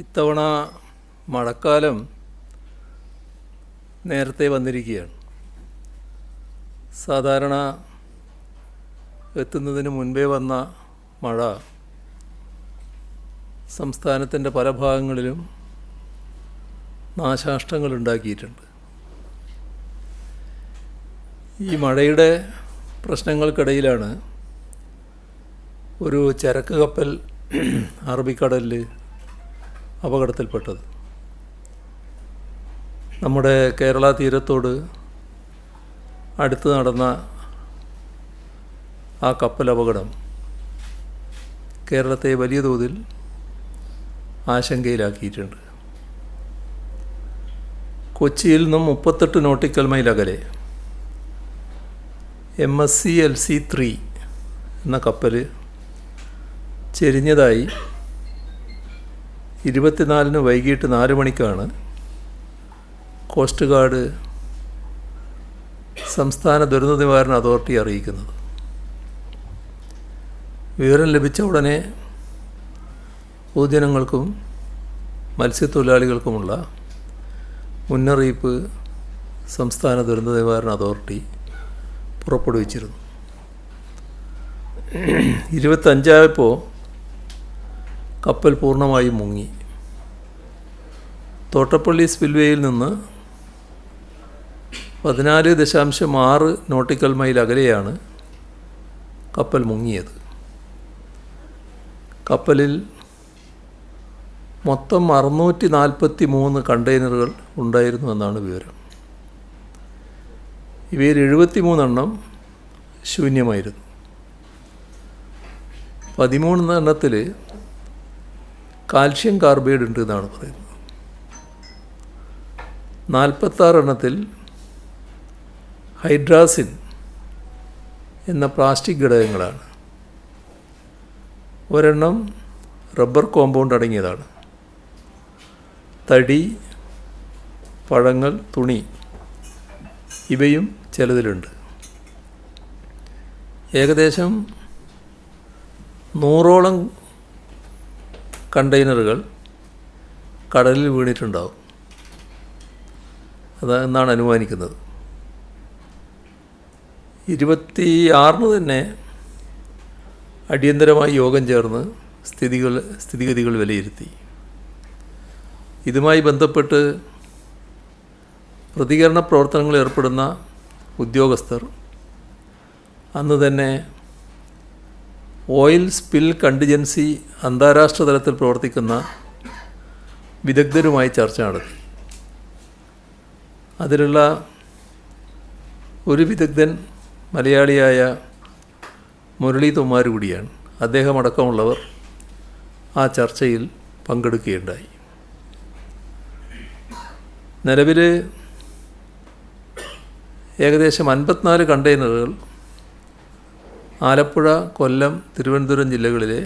ഇത്തവണ മഴക്കാലം നേരത്തെ വന്നിരിക്കുകയാണ്. സാധാരണ എത്തുന്നതിന് മുൻപേ വന്ന മഴ സംസ്ഥാനത്തിൻ്റെ പല ഭാഗങ്ങളിലും നാശനഷ്ടങ്ങളുണ്ടാക്കിയിട്ടുണ്ട്. ഈ മഴയുടെ പ്രശ്നങ്ങൾക്കിടയിലാണ് ഒരു ചരക്ക് കപ്പൽ അറബിക്കടലിൽ അപകടത്തിൽപ്പെട്ടത്. നമ്മുടെ കേരള തീരത്തോട് അടുത്ത് നടന്ന ആ കപ്പൽ അപകടം കേരളത്തെ വലിയ തോതിൽ ആശങ്കയിലാക്കിയിട്ടുണ്ട്. കൊച്ചിയിൽ നിന്നും 38 നോട്ടിക്കൽ മൈൽ അകലെ MSC LC3 എന്ന കപ്പൽ ചെരിഞ്ഞതായി 24 വൈകിട്ട് 4 മണിക്കാണ് കോസ്റ്റ് ഗാർഡ് സംസ്ഥാന ദുരന്ത നിവാരണ അതോറിറ്റി അറിയിക്കുന്നത്. വിവരം ലഭിച്ച ഉടനെ പൊതുജനങ്ങൾക്കും മത്സ്യത്തൊഴിലാളികൾക്കുമുള്ള മുന്നറിയിപ്പ് സംസ്ഥാന ദുരന്ത നിവാരണ അതോറിറ്റി പുറപ്പെടുവിച്ചിരുന്നു. 25 കപ്പൽ പൂർണ്ണമായും മുങ്ങി. തോട്ടപ്പള്ളി സ്പിൽവേയിൽ നിന്ന് 14.6 നോട്ടിക്കൽ മൈൽ അകലെയാണ് കപ്പൽ മുങ്ങിയത്. കപ്പലിൽ മൊത്തം 643 കണ്ടെയ്നറുകൾ ഉണ്ടായിരുന്നു എന്നാണ് വിവരം. ഇവയിൽ 73 ശൂന്യമായിരുന്നു. 13 കാൽഷ്യം കാർബൈഡ് ഉണ്ട് എന്നാണ് പറയുന്നത്. 46 ഹൈഡ്രാസിൻ എന്ന പ്ലാസ്റ്റിക് ഘടകങ്ങളാണ്. ഒരെണ്ണം റബ്ബർ കോമ്പൗണ്ട് അടങ്ങിയതാണ്. തടി, പഴങ്ങൾ, തുണി ഇവയും ചിലതിലുണ്ട്. ഏകദേശം 100ഓളം കണ്ടെയ്നറുകൾ കടലിൽ വീണിട്ടുണ്ടാവും അതെന്നാണ് അനുമാനിക്കുന്നത്. 26 തന്നെ അടിയന്തരമായി യോഗം ചേർന്ന് സ്ഥിതിഗതികൾ വിലയിരുത്തി. ഇതുമായി ബന്ധപ്പെട്ട് പ്രതികരണ പ്രവർത്തനങ്ങളിൽ ഏർപ്പെടുന്ന ഉദ്യോഗസ്ഥർ അന്ന് തന്നെ ഓയിൽ സ്പിൽ കണ്ടിജൻസി അന്താരാഷ്ട്ര തലത്തിൽ പ്രവർത്തിക്കുന്ന വിദഗ്ധരുമായി ചർച്ച നടത്തി. അതിലുള്ള ഒരു വിദഗ്ധൻ മലയാളിയായ മുരളി തൊമ്മാരു കൂടിയാണ്. അദ്ദേഹമടക്കമുള്ളവർ ആ ചർച്ചയിൽ പങ്കെടുക്കുകയുണ്ടായി. നിലവിൽ ഏകദേശം 54 കണ്ടെയ്നറുകൾ ആലപ്പുഴ, കൊല്ലം, തിരുവനന്തപുരം ജില്ലകളിലെ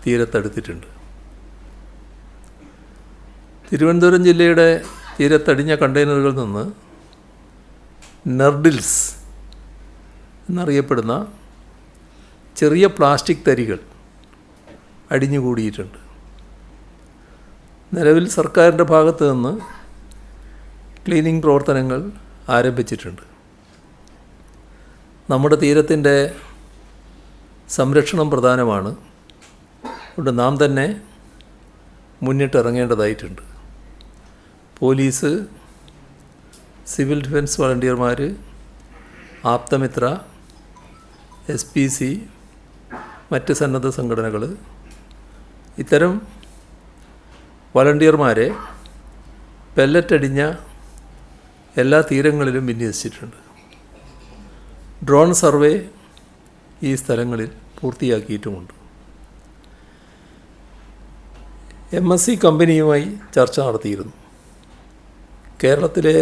തീരത്തടുത്തിട്ടുണ്ട്. തിരുവനന്തപുരം ജില്ലയുടെ തീരത്തടിഞ്ഞ കണ്ടെയ്നറുകളിൽ നിന്ന് നെർഡിൽസ് എന്നറിയപ്പെടുന്ന ചെറിയ പ്ലാസ്റ്റിക് തരികൾ അടിഞ്ഞുകൂടിയിട്ടുണ്ട്. നിലവിൽ സർക്കാരിൻ്റെ ഭാഗത്തു നിന്ന് ക്ലീനിങ് പ്രവർത്തനങ്ങൾ ആരംഭിച്ചിട്ടുണ്ട്. നമ്മുടെ തീരത്തിൻ്റെ സംരക്ഷണം പ്രധാനമാണ്. അതുകൊണ്ട് നാം തന്നെ മുന്നിട്ടിറങ്ങേണ്ടതായിട്ടുണ്ട്. Police, civil defence വളണ്ടിയർമാർ, Aapthamitra, SPC, മറ്റ് സന്നദ്ധ സംഘടനകൾ ഇത്തരം വളണ്ടിയർമാരെ പെല്ലറ്റടിഞ്ഞ എല്ലാ തീരങ്ങളിലും വിന്യസിച്ചിട്ടുണ്ട്. ഡ്രോൺ സർവേ ഈ സ്ഥലങ്ങളിൽ പൂർത്തിയാക്കിയിട്ടുമുണ്ട്. MSC കമ്പനിയുമായി ചർച്ച നടത്തിയിരുന്നു. കേരളത്തിലെ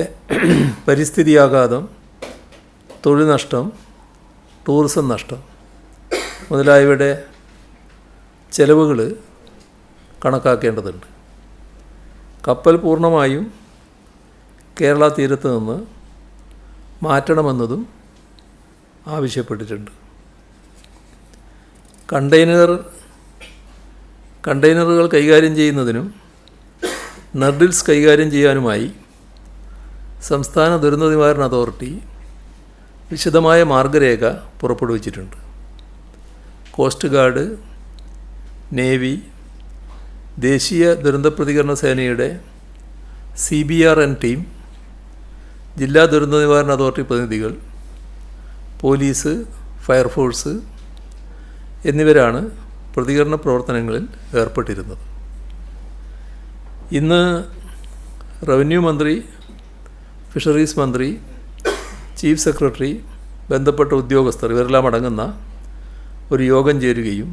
പരിസ്ഥിതിയാഘാതം, തൊഴിൽ നഷ്ടം, ടൂറിസം നഷ്ടം മുതലായവയുടെ ചെലവുകൾ കണക്കാക്കേണ്ടതുണ്ട്. കപ്പൽ പൂർണ്ണമായും കേരള തീരത്ത് നിന്ന് മാറ്റണമെന്നതും ആവശ്യപ്പെട്ടിട്ടുണ്ട്. കണ്ടെയ്നറുകൾ കൈകാര്യം ചെയ്യുന്നതിനും നർഡിൽസ് കൈകാര്യം ചെയ്യാനുമായി സംസ്ഥാന ദുരന്ത നിവാരണ അതോറിറ്റി വിശദമായ മാർഗരേഖ പുറപ്പെടുവിച്ചിട്ടുണ്ട്. കോസ്റ്റ് ഗാർഡ്, നേവി, ദേശീയ ദുരന്ത പ്രതികരണ സേനയുടെ CBRN ടീം, ജില്ലാ ദുരന്ത നിവാരണ അതോറിറ്റി പ്രതിനിധികൾ, പോലീസ്, ഫയർഫോഴ്സ് എന്നിവരാണ് പ്രതികരണ പ്രവർത്തനങ്ങളിൽ ഏർപ്പെട്ടിരുന്നത്. ഇന്ന് റവന്യൂ മന്ത്രി, ഫിഷറീസ് മന്ത്രി, ചീഫ് സെക്രട്ടറി, ബന്ധപ്പെട്ട ഉദ്യോഗസ്ഥർ ഇവരെല്ലാം അടങ്ങുന്ന ഒരു യോഗം ചേരുകയും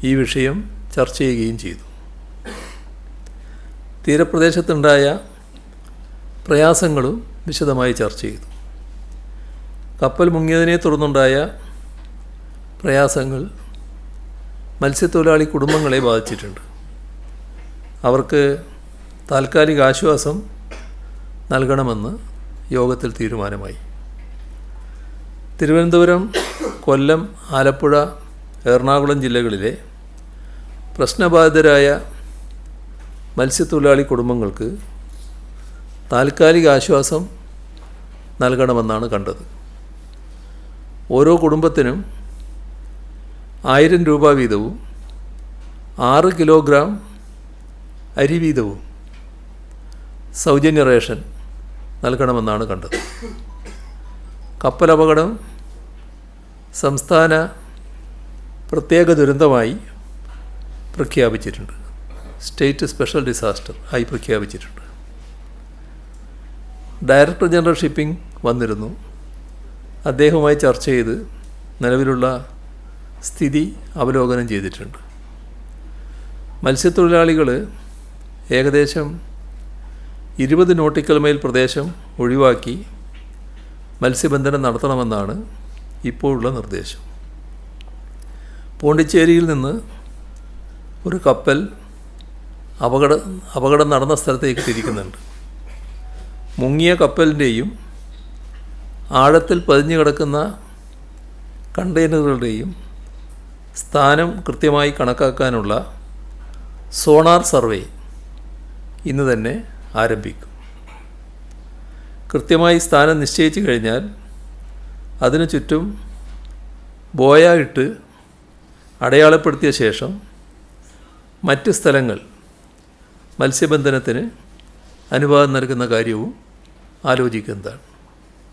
ഈ വിഷയം ചർച്ച ചെയ്യുകയും ചെയ്തു. തീരപ്രദേശത്തുണ്ടായ പ്രയാസങ്ങളും വിശദമായി ചർച്ച ചെയ്തു. കപ്പൽ മുങ്ങിയതിനെ തുടർന്നുണ്ടായ പ്രയാസങ്ങൾ മത്സ്യത്തൊഴിലാളി കുടുംബങ്ങളെ ബാധിച്ചിട്ടുണ്ട്. അവർക്ക് താൽക്കാലിക ആശ്വാസം നൽകണമെന്ന് യോഗത്തിൽ തീരുമാനമായി. തിരുവനന്തപുരം, കൊല്ലം, ആലപ്പുഴ, എറണാകുളം ജില്ലകളിലെ പ്രശ്നബാധിതരായ മത്സ്യത്തൊഴിലാളി കുടുംബങ്ങൾക്ക് താൽക്കാലിക ആശ്വാസം നൽകണമെന്നാണ് കണ്ടത്. ഓരോ കുടുംബത്തിനും 1000 രൂപ വീതവും 6 കിലോഗ്രാം അരി വീതവും സൗജന്യ റേഷൻ നൽകണമെന്നാണ് കണ്ടത്. കപ്പലപകടം സംസ്ഥാന പ്രത്യേക ദുരന്തമായി പ്രഖ്യാപിച്ചിട്ടുണ്ട്. സ്റ്റേറ്റ് സ്പെഷ്യൽ ഡിസാസ്റ്റർ ആയി പ്രഖ്യാപിച്ചിട്ടുണ്ട്. ഡയറക്ടർ ജനറൽ ഷിപ്പിംഗ് വന്നിരുന്നു. അദ്ദേഹവുമായി ചർച്ച ചെയ്ത് നിലവിലുള്ള സ്ഥിതി അവലോകനം ചെയ്തിട്ടുണ്ട്. മത്സ്യത്തൊഴിലാളികൾ ഏകദേശം 20 നോട്ടിക്കൽ മൈൽ പ്രദേശം ഒഴിവാക്കി മത്സ്യബന്ധനം നടത്തണമെന്നാണ് ഇപ്പോഴുള്ള നിർദ്ദേശം. പോണ്ടിച്ചേരിയിൽ നിന്ന് ഒരു കപ്പൽ അപകടം നടന്ന സ്ഥലത്തേക്ക് തിരിക്കുന്നുണ്ട്. മുങ്ങിയ കപ്പലിൻ്റെയും ആഴത്തിൽ പതിഞ്ഞു കിടക്കുന്ന കണ്ടെയ്നറുകളുടെയും സ്ഥാനം കൃത്യമായി കണക്കാക്കാനുള്ള സോണാർ സർവേ ഇന്ന് തന്നെ ആരംഭിക്കും. കൃത്യമായി സ്ഥാനം നിശ്ചയിച്ചു കഴിഞ്ഞാൽ അതിനു ചുറ്റും ബോയ ഇട്ട് അടയാളപ്പെടുത്തിയ ശേഷം മറ്റ് സ്ഥലങ്ങൾ മത്സ്യബന്ധനത്തിന് അനുവാദം നൽകുന്ന കാര്യവും ആലോചിക്കുന്നതാണ്.